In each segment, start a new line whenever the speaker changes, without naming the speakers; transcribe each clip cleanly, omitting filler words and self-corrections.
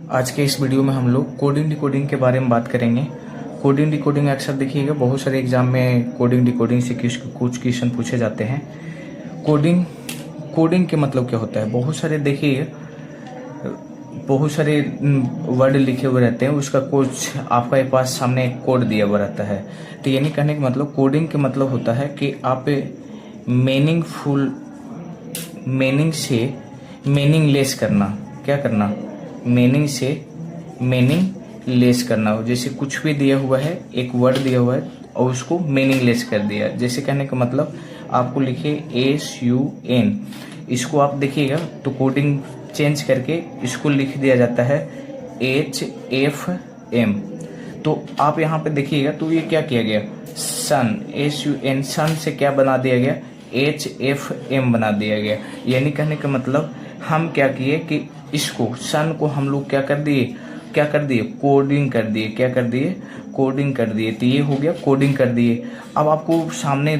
आज के इस वीडियो में हम लोग कोडिंग डिकोडिंग के बारे में बात करेंगे। कोडिंग डिकोडिंग अक्सर देखिएगा बहुत सारे एग्जाम में कोडिंग डिकोडिंग से कुछ क्वेश्चन पूछे जाते हैं। कोडिंग कोडिंग के मतलब क्या होता है? बहुत सारे देखिए बहुत सारे वर्ड लिखे हुए रहते हैं, उसका कुछ आपका एक पास सामने एक कोड दिया हुआ रहता है। तो यानी कहने का मतलब कोडिंग के मतलब होता है कि आप मीनिंग से मीनिंगलेस करना। क्या करना? मीनिंग से मीनिंग लेस करना हो। जैसे कुछ भी दिया हुआ है, एक वर्ड दिया हुआ है और उसको मीनिंगलेस कर दिया। जैसे कहने का मतलब आपको लिखे SUN, इसको आप देखिएगा तो कोडिंग चेंज करके इसको लिख दिया जाता है HFM। तो आप यहाँ पे देखिएगा तो ये क्या किया गया, सन SUN, सन से क्या बना दिया गया, HFM बना दिया गया। यानी कहने का मतलब हम क्या किए कि इसको सन को हम लोग क्या कर दिए कोडिंग कर दिए। क्या कर दिए? कोडिंग कर दिए। तो ये हो गया कोडिंग कर दिए। अब आपको सामने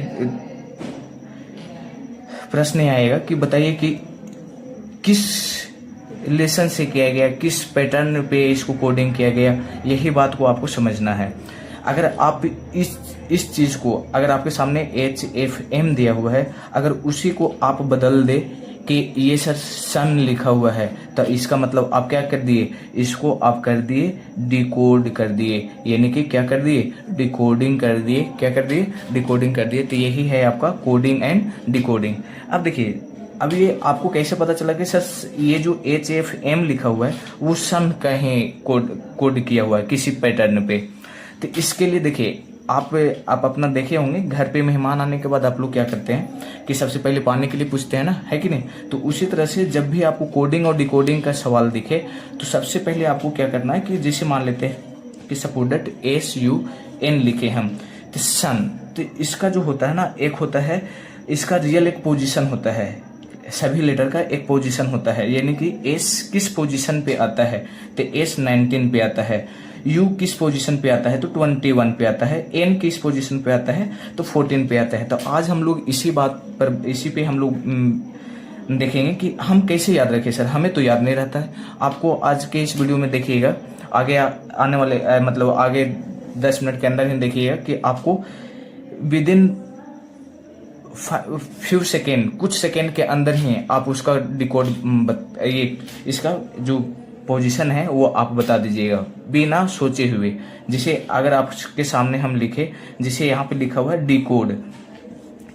प्रश्न आएगा कि बताइए कि किस लेसन से किया गया, किस पैटर्न पे इसको कोडिंग किया गया। यही बात को आपको समझना है। अगर आप इस चीज को, अगर आपके सामने HFM दिया हुआ है, अगर उसी को आप बदल दे कि ये सर सन लिखा हुआ है, तो इसका मतलब आप क्या कर दिए, इसको आप कर दिए डिकोड कर दिए। यानी कि क्या कर दिए, डिकोडिंग कर दिए। क्या कर दिए? डिकोडिंग कर दिए। तो यही है आपका कोडिंग एंड डिकोडिंग। अब देखिए, अब ये आपको कैसे पता चला कि सर ये जो HFM लिखा हुआ है वो सन कहीं कोड किया हुआ है किसी पैटर्न पे। तो इसके लिए देखिए, आप अपना देखे होंगे घर पे मेहमान आने के बाद आप लोग क्या करते हैं कि सबसे पहले पानी के लिए पूछते हैं ना, है कि नहीं? तो उसी तरह से जब भी आपको कोडिंग और डिकोडिंग का सवाल दिखे तो सबसे पहले आपको क्या करना है कि जैसे मान लेते हैं कि सपोज दैट SUN लिखे हम, तो सन, तो इसका जो होता है ना, एक होता है इसका रियल एक पोजीशन होता है, सभी लेटर का एक पोजीशन होता है। यानी कि S किस पोजीशन पे आता है, तो S 19 पे आता है। U किस पोजीशन पे आता है, तो 21 पे आता है। N किस पोजीशन पे आता है, तो 14 पे आता है। तो आज हम लोग इसी पे हम लोग देखेंगे कि हम कैसे याद रखें। सर हमें तो याद नहीं रहता है। आपको आज के इस वीडियो में देखिएगा, आगे आने वाले मतलब आगे 10 मिनट के अंदर ही देखिएगा कि आपको विद इन फ्यू सेकेंड, कुछ सेकेंड के अंदर ही आप उसका डिकोड ये इसका जो पोजीशन है वो आप बता दीजिएगा बिना सोचे हुए। जिसे अगर आपके सामने हम लिखे, जिसे यहाँ पे लिखा हुआ है डिकोड,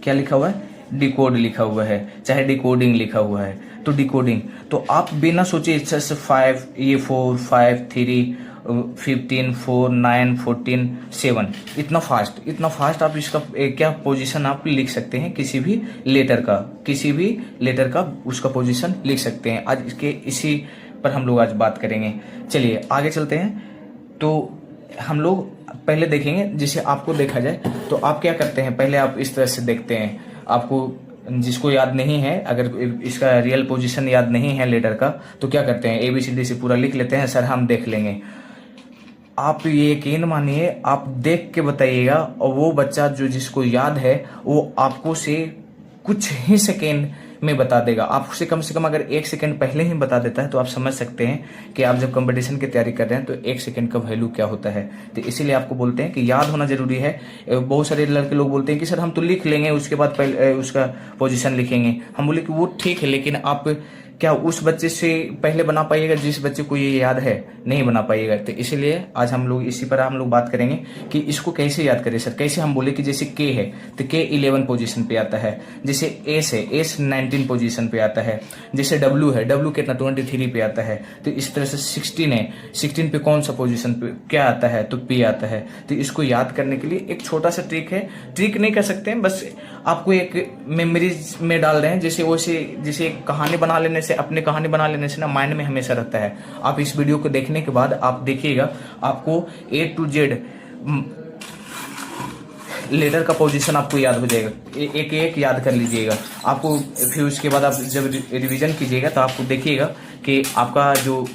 क्या लिखा हुआ है, डिकोड लिखा हुआ है, चाहे डिकोडिंग लिखा हुआ है, तो डिकोडिंग, तो आप बिना सोचे 5 ये 4 5 3 15 4 9 14 7 इतना फास्ट आप इसका क्या पोजीशन आप लिख सकते हैं। किसी भी लेटर का उसका पोजीशन लिख सकते हैं। आज इसके इसी पर हम लोग आज बात करेंगे। चलिए आगे चलते हैं। तो हम लोग पहले देखेंगे, जिसे आपको देखा जाए तो आप क्या करते हैं, पहले आप इस तरह से देखते हैं। आपको जिसको याद नहीं है, अगर इसका रियल पोजीशन याद नहीं है लेटर का, तो क्या करते हैं, ABCD से पूरा लिख लेते हैं। सर हम देख लेंगे। आप ये यकीन मानिए, आप देख के बताइएगा और वो बच्चा जो जिसको याद है वो आपको से कुछ ही सेकेंड में बता देगा। आपसे कम से कम अगर 1 सेकेंड पहले ही बता देता है तो आप समझ सकते हैं कि आप जब कंपटीशन की तैयारी कर रहे हैं तो 1 सेकेंड का वैल्यू क्या होता है। तो इसीलिए आपको बोलते हैं कि याद होना जरूरी है। बहुत सारे लड़के लोग बोलते हैं कि सर हम तो लिख लेंगे, उसके बाद पहले उसका पोजीशन लिखेंगे। हम बोले कि वो ठीक है, लेकिन आप क्या उस बच्चे से पहले बना पाइएगा जिस बच्चे को ये याद है? नहीं बना पाइएगा। तो इसीलिए आज हम लोग इसी पर हम लोग बात करेंगे कि इसको कैसे याद करें। सर कैसे? हम बोले कि जैसे K है तो K 11 पोजीशन पे आता है। जैसे S है, S 19 पोजीशन पे आता है। जैसे W है, W कितना 23 पे आता है। तो इस तरह से 16 है, 16 पे कौन सा पोजीशन पे क्या आता है, तो P आता है। तो इसको याद करने के लिए एक छोटा सा ट्रिक है, ट्रिक नहीं कर सकते हैं, बस आपको एक मेमोरीज में डाल रहे हैं। जैसे कहानी बना लेने से, अपनी कहानी बना लेने से ना माइंड में हमेशा रहता है। आप इस वीडियो को देखने के बाद आप देखिएगा, आपको A to Z लेटर का पोजीशन आपको याद हो जाएगा। एक एक याद कर लीजिएगा आपको। फिर उसके बाद आप जब रिवीजन कीजिएगा तो आपको देखिएगा कि आपका जो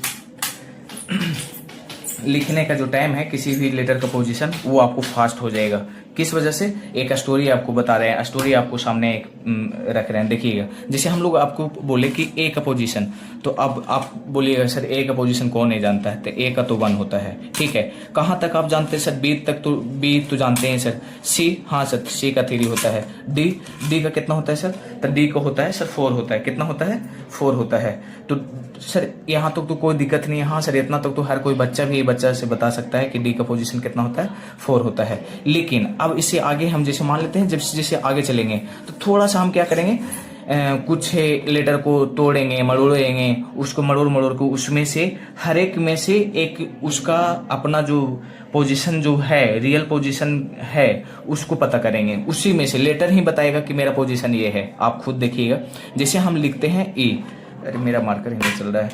लिखने का जो टाइम है किसी भी लेटर का पोजीशन वो आपको फास्ट हो जाएगा। किस वजह से? एक स्टोरी आपको बता रहे हैं, स्टोरी आपको सामने रख रहे हैं। देखिएगा, जैसे हम लोग आपको बोले कि ए का पोजीशन, तो अब आप बोलिएगा सर ए का पोजीशन कौन नहीं जानता है? तो ए का तो 1 होता है, ठीक है। कहाँ तक आप जानते हैं सर? बी तक तो बी तो जानते हैं सर। सी, हाँ सर सी का 3 होता है। डी का कितना होता है सर? तो डी का होता है सर 4 होता है। कितना होता है? 4 होता है। तो सर यहाँ तक तो कोई दिक्कत नहीं है। हाँ सर इतना तक तो हर कोई बच्चा भी बच्चा से बता सकता है कि डी का पोजीशन कितना होता है? 4 होता है। लेकिन अब इससे आगे हम जैसे मान लेते हैं, जब जैसे आगे चलेंगे तो थोड़ा सा हम क्या करेंगे, कुछ लेटर को तोड़ेंगे, मरोड़ेंगे, उसको मरोड़ को उसमें से हर एक में से एक उसका अपना जो पोजीशन जो है, रियल पोजीशन है, उसको पता करेंगे। उसी में से लेटर ही बताएगा कि मेरा पोजीशन ये है। आप खुद देखिएगा, जैसे हम लिखते हैं ई, अरे मेरा मार्कर नहीं चल रहा है,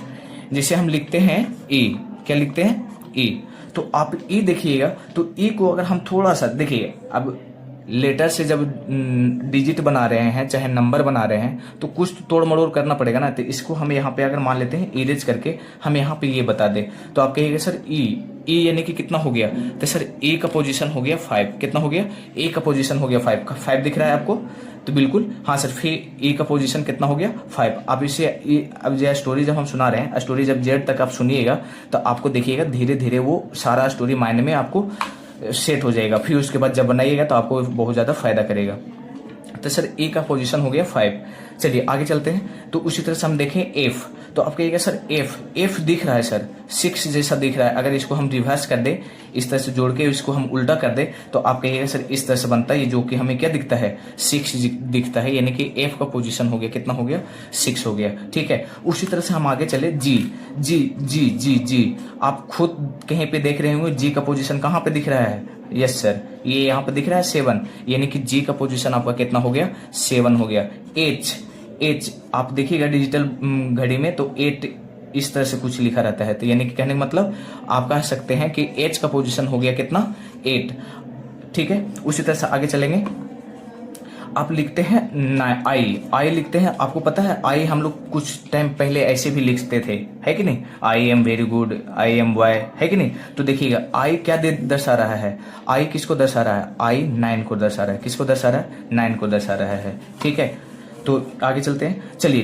जैसे हम लिखते हैं ई, क्या लिखते हैं? ई। तो आप ई देखिएगा, तो ई को अगर हम थोड़ा सा देखिए, अब लेटर से जब डिजिट बना रहे हैं चाहे नंबर बना रहे हैं तो कुछ तो तोड़ मड़ोड़ करना पड़ेगा ना। तो इसको हम यहाँ पे अगर मान लेते हैं इरेज करके हम यहाँ पे ये बता दें, तो आप कहिएगा सर ई यानी कि कितना हो गया? तो सर ए का पोजीशन हो गया 5। कितना हो गया? ए का पोजीशन हो गया 5 दिख रहा है आपको? तो बिल्कुल हाँ सर। फिर ए का पोजीशन कितना हो गया? 5। अब इसे अब जो स्टोरी जब हम सुना रहे हैं, स्टोरी जब जेड तक आप सुनिएगा तो आपको देखिएगा धीरे धीरे वो सारा स्टोरी माइंड में आपको सेट हो जाएगा। फिर उसके बाद जब बनाइएगा तो आपको बहुत ज़्यादा फायदा करेगा। तो सर ए का पोजीशन हो गया 5। चलिए आगे चलते हैं। तो उसी तरह से हम देखें एफ, तो आप कहिएगा सर एफ दिख रहा है सर 6 जैसा दिख रहा है। अगर इसको हम रिवर्स कर दे, इस तरह से जोड़ के इसको हम उल्टा कर दे, तो आप कहिएगा सर इस तरह से बनता है, ये जो कि हमें क्या दिखता है? 6 दिखता है। यानी कि एफ का पोजीशन हो गया कितना हो गया? 6 हो गया, ठीक है। उसी तरह से हम आगे चले जी जी जी जी जी। आप खुद कहीं पे देख रहे होंगे जी का पोजीशन कहाँ पे दिख रहा है? यस सर, ये यहाँ पे दिख रहा है 7, यानी कि जी का पोजीशन आपका कितना हो गया? 7 हो गया। एच आप देखिएगा डिजिटल घड़ी में तो 8 इस तरह से कुछ लिखा रहता है। तो यानी कि कहने का मतलब आप कह सकते हैं कि एच का पोजीशन हो गया कितना? 8, ठीक है। उसी तरह से आगे चलेंगे, आप लिखते हैं आई लिखते हैं। आपको पता है आई हम लोग कुछ टाइम पहले ऐसे भी लिखते थे, है कि नहीं? I am very good, I am boy, है कि नहीं? तो देखिएगा आई क्या दर्शा रहा है? आई किसको दर्शा रहा है? आई 9 को दर्शा रहा है। किसको दर्शा रहा है? 9 को दर्शा रहा है, ठीक है। तो आगे चलते हैं। चलिए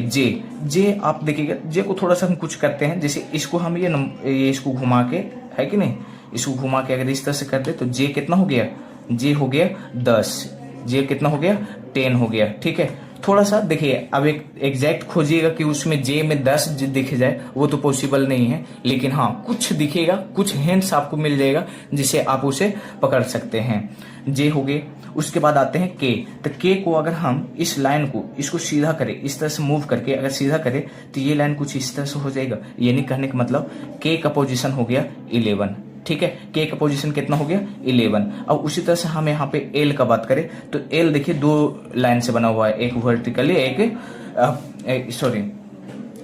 जे आप देखिएगा, जे को थोड़ा सा हम कुछ करते हैं, जैसे इसको हम ये इसको घुमा के, है कि नहीं, इसको घुमा के अगर इस तरह से कर दे तो जे कितना हो गया? जे हो गया 10। जे कितना हो गया? 10 हो गया, ठीक है। थोड़ा सा देखिए, अब एक एग्जैक्ट खोजिएगा कि उसमें जे में 10 दिख जाए, वो तो पॉसिबल नहीं है, लेकिन हाँ कुछ दिखेगा, कुछ हिंट्स आपको मिल जाएगा जिसे आप उसे पकड़ सकते हैं। जे हो गए। उसके बाद आते हैं के। तो के को अगर हम इस लाइन को इसको सीधा करें, इस तरह से मूव करके अगर सीधा करें तो ये लाइन कुछ इस तरह से हो जाएगा। यानी कहने का मतलब के का पोजीशन हो गया 11, ठीक है। के का पोजीशन कितना हो गया? 11। अब उसी तरह से हम यहाँ पे एल का बात करें तो एल देखिए 2 लाइन से बना हुआ है, एक वर्टिकली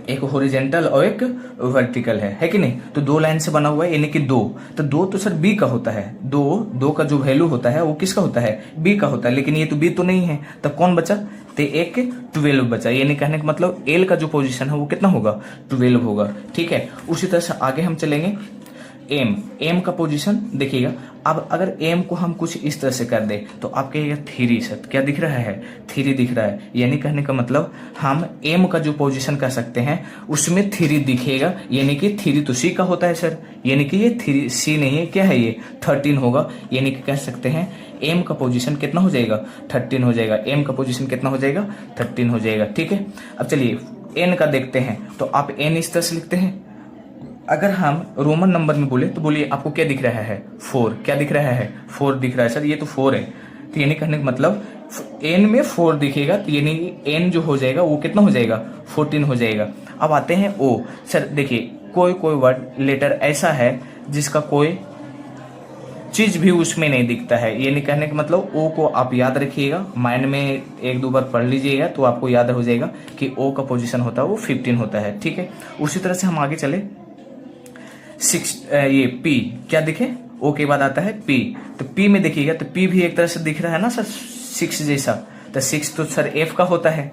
एक हॉरिजॉन्टल और एक वर्टिकल है कि नहीं? तो 2 लाइन से बना हुआ है, यानी कि 2। तो 2 तो सर बी का होता है। 2 का जो वैल्यू होता है वो किसका होता है? बी का होता है। लेकिन ये तो बी तो नहीं है, तो कौन बचा? तो एक 12 बचा। यानी कहने का मतलब एल का जो पोजीशन है वो कितना होगा? 12 होगा, ठीक है। उसी तरह से आगे हम चलेंगे। एम का पोजीशन देखिएगा। अब अगर एम को हम कुछ इस तरह से कर दे तो आप कहिएगा 3 सर, क्या दिख रहा है? 3 दिख रहा है। यानी कहने का मतलब हम एम का जो पोजीशन कर सकते हैं उसमें 3 दिखेगा। यानी कि 3 तो सी का होता है सर, यानी कि ये 3 सी नहीं है, क्या है ये? 13 होगा। यानी कि कह सकते हैं एम का पोजीशन कितना हो जाएगा? 13 हो जाएगा। एम का पोजीशन कितना हो जाएगा? 13 हो जाएगा, ठीक है। अब चलिए एन का देखते हैं, तो आप एन इस तरह से लिखते हैं। अगर हम रोमन नंबर में बोले तो बोलिए आपको क्या दिख रहा है? 4। क्या दिख रहा है? 4 दिख रहा है सर, ये तो 4 है। तो यानी कहने का मतलब एन में 4 दिखेगा, तो यानी एन जो हो जाएगा वो कितना हो जाएगा? 14 हो जाएगा। अब आते हैं ओ। सर देखिए कोई वर्ड लेटर ऐसा है जिसका कोई चीज भी उसमें नहीं दिखता है। यानी कहने का मतलब ओ को आप याद रखिएगा, माइंड में 1-2 बार पढ़ लीजिएगा तो आपको याद हो जाएगा कि ओ का पोजीशन होता है वो 15 होता है, ठीक है। उसी तरह से हम आगे चले। 6 ये पी क्या दिखे? ओ के बाद आता है पी। तो पी में देखिएगा तो पी भी एक तरह से दिख रहा है ना सर 6 जैसा। तो 6 तो सर एफ का होता है,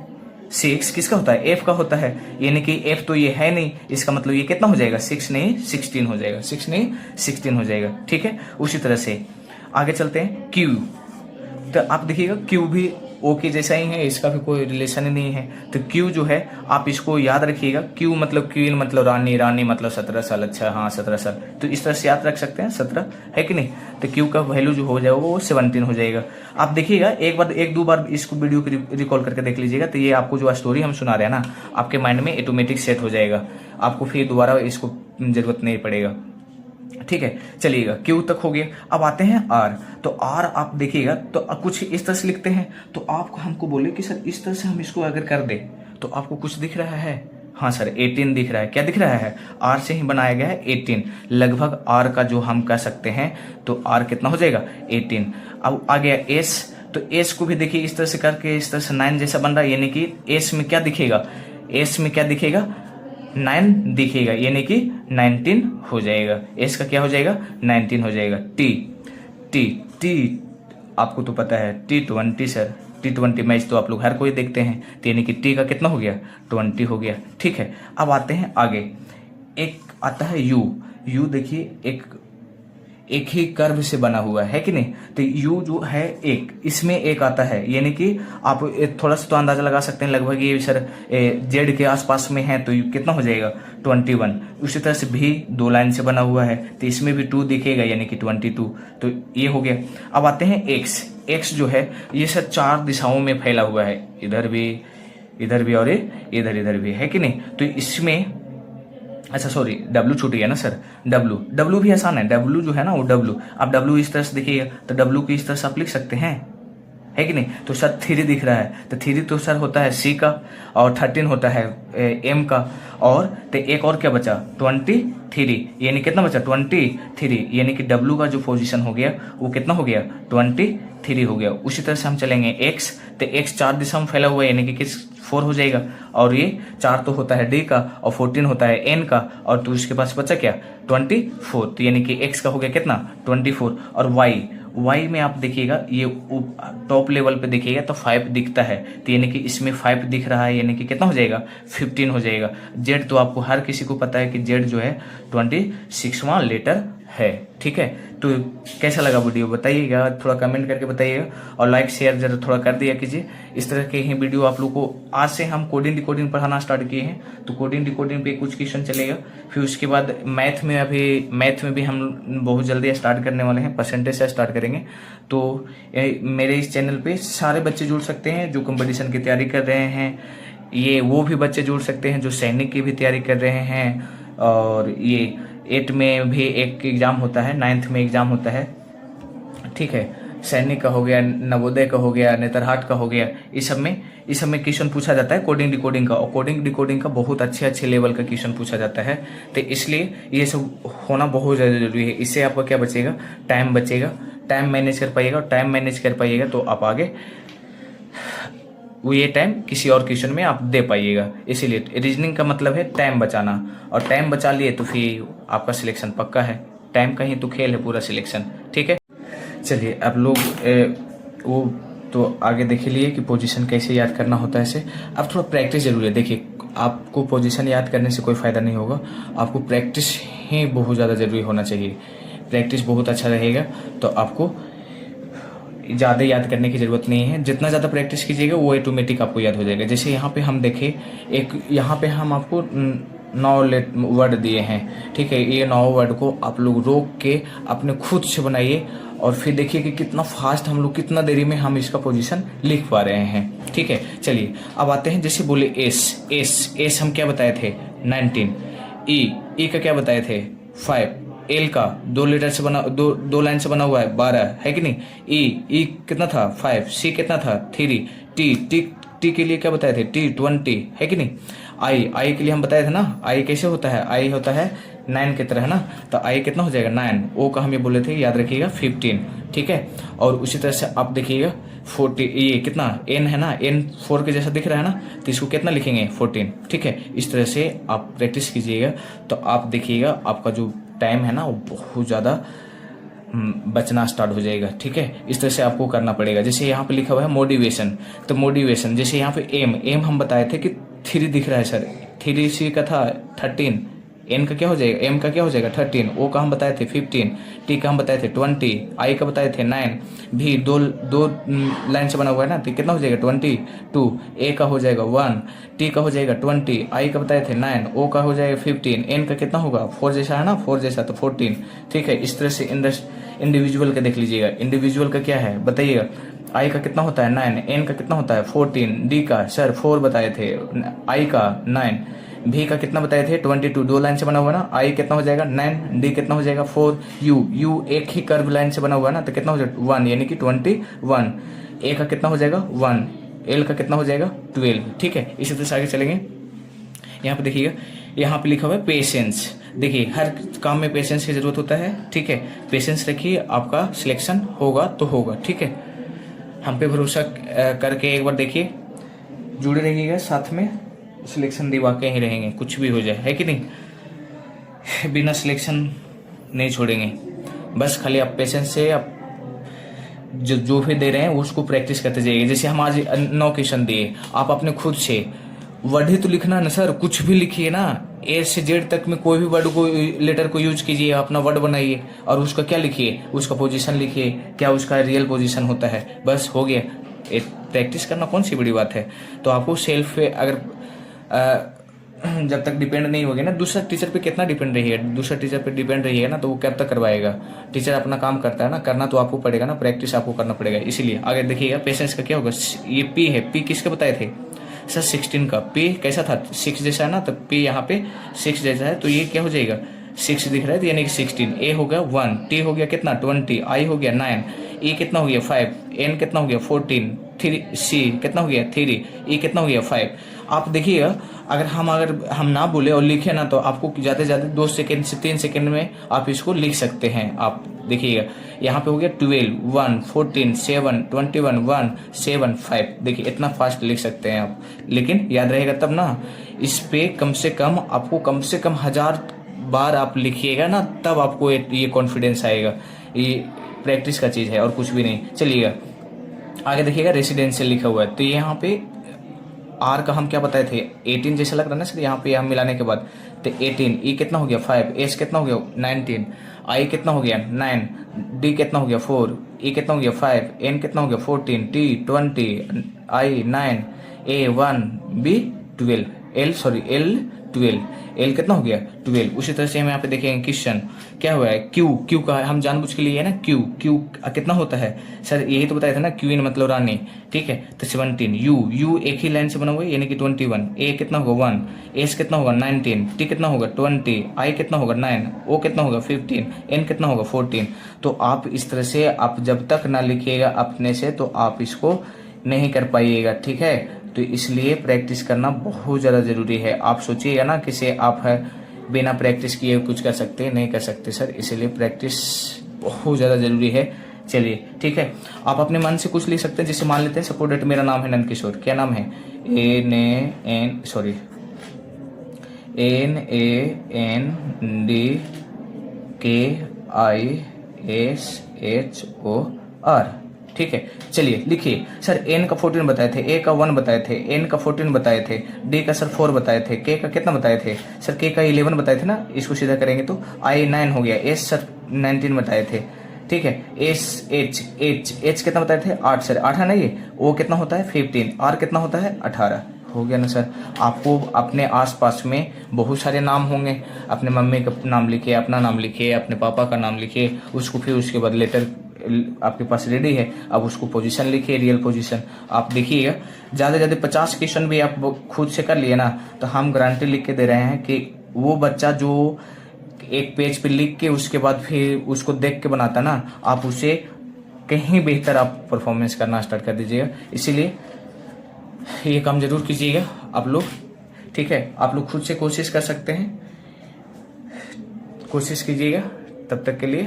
6 किसका होता है, एफ का होता है, यानी कि एफ तो ये है नहीं, इसका मतलब ये कितना हो जाएगा, 6 नहीं 16 हो जाएगा, 6 नहीं 16 हो जाएगा। ठीक है, उसी तरह से आगे चलते हैं क्यू। तो आप देखिएगा क्यू भी ओ के जैसा ही है, इसका भी कोई रिलेशन ही नहीं है। तो क्यू जो है आप इसको याद रखिएगा, क्यू मतलब क्वीन मतलब रानी, रानी मतलब 17 साल। अच्छा हाँ 17 साल, तो इस तरह से याद रख सकते हैं 17, है कि नहीं। तो क्यू का वैल्यू जो हो जाएगा वो 17 हो जाएगा। आप देखिएगा एक दो बार इसको वीडियो को रिकॉल करके देख लीजिएगा, तो ये आपको जो स्टोरी हम सुना रहे हैं ना, आपके माइंड में ऑटोमेटिक सेट हो जाएगा, आपको फिर दोबारा इसको जरूरत नहीं पड़ेगा। ठीक है, चलिएगा क्यू तक हो गया। अब आते हैं आर। तो आर आप देखिएगा तो कुछ इस तरह से लिखते हैं, तो आप हमको बोले कि सर इस तरह से हम इसको अगर कर दे तो आपको कुछ दिख रहा है। हाँ सर 18 दिख रहा है। क्या दिख रहा है, आर से ही बनाया गया है 18, लगभग आर का जो हम कह सकते हैं, तो आर कितना हो जाएगा 18। अब आ गया एस। तो एस को भी देखिए इस तरह से करके, इस तरह से 9 जैसा बन रहा है, यानी कि एस में क्या दिखेगा, एस में क्या दिखेगा 9 दिखेगा, यानी कि 19 हो जाएगा। एस का क्या हो जाएगा 19 हो जाएगा। टी टी टी आपको तो पता है T20 सर, T20 मैच तो आप लोग हर कोई देखते हैं, तो यानी कि टी का कितना हो गया 20 हो गया। ठीक है, अब आते हैं आगे। एक आता है यू। यू देखिए एक ही कर्व से बना हुआ है कि नहीं, तो यू जो है इसमें एक आता है, यानी कि आप थोड़ा सा तो अंदाजा लगा सकते हैं, लगभग ये सर जेड के आसपास में है, तो कितना हो जाएगा 21। उसी तरह से भी 2 लाइन से बना हुआ है, तो इसमें भी 2 दिखेगा, यानी कि 22, तो ये हो गया। अब आते हैं एक्स। एक्स जो है ये सर 4 दिशाओं में फैला हुआ है, इधर भी और इधर भी, है कि नहीं। तो इसमें अच्छा सॉरी डब्लू छूट गया ना सर, डब्लू भी आसान है, डब्लू जो है ना वो डब्लू, अब डब्लू इस तरह से देखिएगा तो डब्लू की इस तरह से आप लिख सकते हैं, है कि नहीं। तो सर 3 दिख रहा है, तो 3 तो सर होता है सी का, और 13 होता है एम का, और तो एक और क्या बचा 23, यानी कितना बचा 23, यानी कि डब्लू का जो पोजीशन हो गया वो कितना हो गया 23 हो गया। उसी तरह से हम चलेंगे एक्स, तो एक्स 4 दिशा में फैला हुआ है, यानी कि किस 4 हो जाएगा, और ये 4 तो होता है डी का, और 14 होता है एन का, और तो उसके पास बचा क्या 24, तो यानी कि एक्स का हो गया कितना 24। और वाई में आप देखिएगा ये टॉप लेवल पे देखिएगा तो 5 दिखता है, तो यानी कि इसमें 5 दिख रहा है, यानी कि कितना हो जाएगा 15 हो जाएगा। जेड तो आपको हर किसी को पता है कि जेड जो है 26वां लेटर है। ठीक है, तो कैसा लगा वीडियो बताइएगा, थोड़ा कमेंट करके बताइएगा, और लाइक शेयर जरा थोड़ा कर दिया कीजिए। इस तरह के ही वीडियो आप लोग को आज से हम कोडिंग डिकोडिंग पढ़ाना स्टार्ट किए हैं, तो कोडिंग डिकोडिंग पे कुछ क्वेश्चन चलेगा, फिर उसके बाद मैथ में भी हम बहुत जल्दी स्टार्ट करने वाले हैं, परसेंटेज से स्टार्ट करेंगे। तो मेरे इस चैनल पे सारे बच्चे जुड़ सकते हैं जो कंपटीशन की तैयारी कर रहे हैं, ये वो भी बच्चे जुड़ सकते हैं जो सैनिक की भी तैयारी कर रहे हैं, और ये 8 में भी एक एग्ज़ाम होता है, 9th में एग्ज़ाम होता है। ठीक है, सैनिक का हो गया, नवोदय का हो गया, नेतरहाट का हो गया, इस सब में क्वेश्चन पूछा जाता है कोडिंग डिकोडिंग का, और कोडिंग डिकोडिंग का बहुत अच्छे लेवल का क्वेश्चन पूछा जाता है। तो इसलिए ये सब होना बहुत ज़्यादा जरूरी है, इससे आपका क्या बचेगा, टाइम बचेगा, टाइम मैनेज कर पाइएगा, और टाइम मैनेज कर पाइएगा तो आप आगे वो ये टाइम किसी और क्वेश्चन में आप दे पाइएगा। इसीलिए रीजनिंग का मतलब है टाइम बचाना, और टाइम बचा लिए तो फिर आपका सिलेक्शन पक्का है, टाइम का ही तो खेल है पूरा सिलेक्शन। ठीक है, चलिए आप लोग वो तो आगे देख लिए कि पोजीशन कैसे याद करना होता है इसे। अब थोड़ा प्रैक्टिस जरूरी है। देखिए आपको पोजीशन याद करने से कोई फ़ायदा नहीं होगा, आपको प्रैक्टिस ही बहुत ज़्यादा ज़रूरी होना चाहिए। प्रैक्टिस बहुत अच्छा रहेगा तो आपको ज़्यादा याद करने की ज़रूरत नहीं है, जितना ज़्यादा प्रैक्टिस कीजिएगा वो ऑटोमेटिक आपको याद हो जाएगा। जैसे यहाँ पे हम देखें, यहाँ पे हम आपको 9 वर्ड दिए हैं। ठीक है, ये 9 वर्ड को आप लोग रोक के अपने खुद से बनाइए, और फिर देखिए कि कितना फास्ट हम लोग, कितना देरी में हम इसका पोजीशन लिख पा रहे हैं। ठीक है, चलिए अब आते हैं, जैसे बोले एस हम क्या बताए थे 19, ई का क्या बताए थे 5, एल का 2 लेटर से बना, दो लाइन से बना हुआ है 12, है कि नहीं। ई कितना था 5, सी कितना था 3, टी के लिए क्या बताए थे T20, है कि नहीं। आई के लिए हम बताए थे ना, आई कैसे होता है, आई होता है 9 की तरह है ना, तो आई कितना हो जाएगा 9, ओ का हम ये बोले थे याद रखिएगा 15। ठीक है, और उसी तरह से आप देखिएगा 40, ये कितना एन है ना, एन 4 के जैसा दिख रहा है ना, तो इसको कितना लिखेंगे 14। ठीक है, इस तरह से आप प्रैक्टिस कीजिएगा तो आप देखिएगा आपका जो टाइम है ना वो बहुत ज़्यादा बचना स्टार्ट हो जाएगा। ठीक है, इस तरह से आपको करना पड़ेगा। जैसे यहाँ पे लिखा हुआ है मोटिवेशन, तो मोटिवेशन जैसे यहाँ पे एम हम बताए थे कि 3 दिख रहा है सर, 3 सी का था 13, एन का क्या हो जाएगा, एम का क्या हो जाएगा 13, ओ का हम बताए थे 15, टी का हम बताए थे 20, आई का बताए थे 9, भी दो लाइन से बना हुआ है ना, तो कितना हो जाएगा 22, ए का हो जाएगा 1, टी का हो जाएगा 20, आई का बताए थे 9, ओ का हो जाएगा 15, एन का कितना होगा 4 जैसा है ना, 4 जैसा तो 14। ठीक है, इस तरह से इंडिविजुअल का देख लीजिएगा, इंडिविजुअल का क्या है बताइएगा। आई का कितना होता है 9, एन का कितना होता है 14, डी का सर 4 बताए थे, आई का 9, भी का कितना बताए थे 22, 2 लाइन से बना हुआ ना, आई कितना हो जाएगा 9, डी कितना हो जाएगा 4, यू एक ही कर्व लाइन से बना हुआ है ना, तो कितना हो जाएगा 1 यानी कि 21, ए का कितना हो जाएगा 1, एल का कितना हो जाएगा 12। ठीक है, इसी तरह से आगे चलेंगे। यहाँ पे देखिएगा, यहाँ पे लिखा हुआ है पेशेंस। देखिए हर काम में पेशेंस की जरूरत होता है। ठीक है, पेशेंस रखिए, आपका सिलेक्शन होगा तो होगा। ठीक है, हम पे भरोसा करके एक बार देखिए, जुड़े रहिएगा साथ में, सिलेक्शन दिवा के ही रहेंगे, कुछ भी हो जाए, है कि नहीं, बिना सिलेक्शन नहीं छोड़ेंगे। बस खाली आप पेशेंस से आप जो भी दे रहे हैं उसको प्रैक्टिस करते जाइए। जैसे हम आज 9 क्वेश्चन दिए, आप अपने खुद से वर्ड ही तो लिखना ना सर, कुछ भी लिखिए ना, ए से जेड तक में कोई भी वर्ड को, लेटर को यूज कीजिए, अपना वर्ड बनाइए और उसका क्या लिखिए, उसका पोजीशन लिखिए, क्या उसका रियल पोजीशन होता है, बस हो गया। प्रैक्टिस करना कौन सी बड़ी बात है। तो आपको सेल्फ पे अगर जब तक डिपेंड नहीं होगे ना, दूसरा टीचर पे कितना डिपेंड रहिए, दूसरा टीचर पे डिपेंड रहिएगा ना, तो वो कब तक करवाएगा। टीचर अपना काम करता है ना, करना तो आपको पड़ेगा ना, प्रैक्टिस आपको करना पड़ेगा। इसीलिए आगे देखिएगा, पेशेंस का क्या होगा, ये पी है, पी किसके बताए थे सर 16 का, पी कैसा था 6 जैसा है ना, तो पी यहाँ पे 6 जैसा है, तो ये क्या हो जाएगा 6 दिख रहा है, तो यानी कि 16, ए हो गया 1, टी हो गया कितना 20, आई हो गया 9, ई कितना हो गया 5, एन कितना हो गया 14, 3 सी कितना हो गया 3, ई कितना हो गया 5। आप देखिएगा, अगर हम ना बोले और लिखे ना, तो आपको ज़्यादा से ज़्यादा 2 सेकेंड से 3 सेकेंड में आप इसको लिख सकते हैं। आप देखिएगा, यहाँ पे हो गया 12, 1, 14, 7, 21, 1, 7, 5। देखिए इतना फास्ट लिख सकते हैं आप, लेकिन याद रहेगा तब ना। इस पे कम से कम 1000 बार आप लिखिएगा ना, तब आपको ये कॉन्फिडेंस आएगा। ये प्रैक्टिस का चीज़ है और कुछ भी नहीं। चलिएगा आगे देखिएगा, रेसिडेंशियल लिखा हुआ है, तो यहाँ पे आर का हम क्या बताए थे 18 जैसा लग रहा है ना सर, यहाँ पे हम मिलाने के बाद, तो 18, ई कितना हो गया 5, एस कितना हो गया 19, आई कितना हो गया 9, डी कितना हो गया 4, ई कितना हो गया 5, एन कितना हो गया 14, टी 20, आई 9, ए 1, बी 12, एल 12, एल कितना हो गया 12। उसी तरह से हम यहाँ पे देखेंगे क्वेश्चन क्या हुआ है, क्यू का हम जानबूझ के लिए है ना, क्यू कितना होता है सर, यही तो बताया था ना, क्वीन मतलब रानी। ठीक है, तो 17, यू एक ही लाइन से बना हुआ है यानी कि 21, ए कितना होगा 1, एस कितना होगा 19, टी कितना होगा 20, आई कितना होगा 9, ओ कितना होगा 15, एन कितना होगा 14। तो आप इस तरह से आप जब तक ना लिखिएगा अपने से, तो आप इसको नहीं कर पाइएगा। ठीक है, तो इसलिए प्रैक्टिस करना बहुत ज़्यादा ज़रूरी है। आप सोचिएगा ना किसे आप है बिना प्रैक्टिस किए कुछ कर सकते हैं, नहीं कर सकते सर, इसलिए प्रैक्टिस बहुत ज़्यादा ज़रूरी है। चलिए ठीक है, आप अपने मन से कुछ लिख सकते हैं। जैसे मान लेते हैं सपोज डेट मेरा नाम है नंदकिशोर, क्या नाम है NANDKISHOR। ठीक है, चलिए लिखिए सर, एन का 14 बताए थे, ए का 1 बताए थे, एन का 14 बताए थे, डी का सर 4 बताए थे, के का कितना बताए थे सर, के का 11 बताए थे ना, इसको सीधा करेंगे तो आई 9 हो गया, एस सर 19 बताए थे। ठीक है, एच कितना बताए थे 8 सर, 8 है ना ये, ओ कितना होता है 15, आर कितना होता है 18। हो गया ना सर। आपको अपने आसपास में बहुत सारे नाम होंगे, अपने मम्मी का नाम लिखिए, अपना नाम लिखिए, अपने पापा का नाम लिखिए, उसको फिर उसके बाद लेटर आपके पास रेडी है, अब उसको पोजीशन लिखिए, रियल पोजीशन। आप देखिएगा ज़्यादा से ज़्यादा 50 क्वेश्चन भी आप खुद से कर लिए ना, तो हम गारंटी लिख के दे रहे हैं कि वो बच्चा जो एक पेज पे लिख के उसके बाद फिर उसको देख के बनाता ना, आप उसे कहीं बेहतर आप परफॉर्मेंस करना स्टार्ट कर दीजिएगा। इसीलिए ये काम जरूर कीजिएगा आप लोग। ठीक है, आप लोग खुद से कोशिश कर सकते हैं, कोशिश कीजिएगा। तब तक के लिए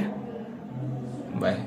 बाय।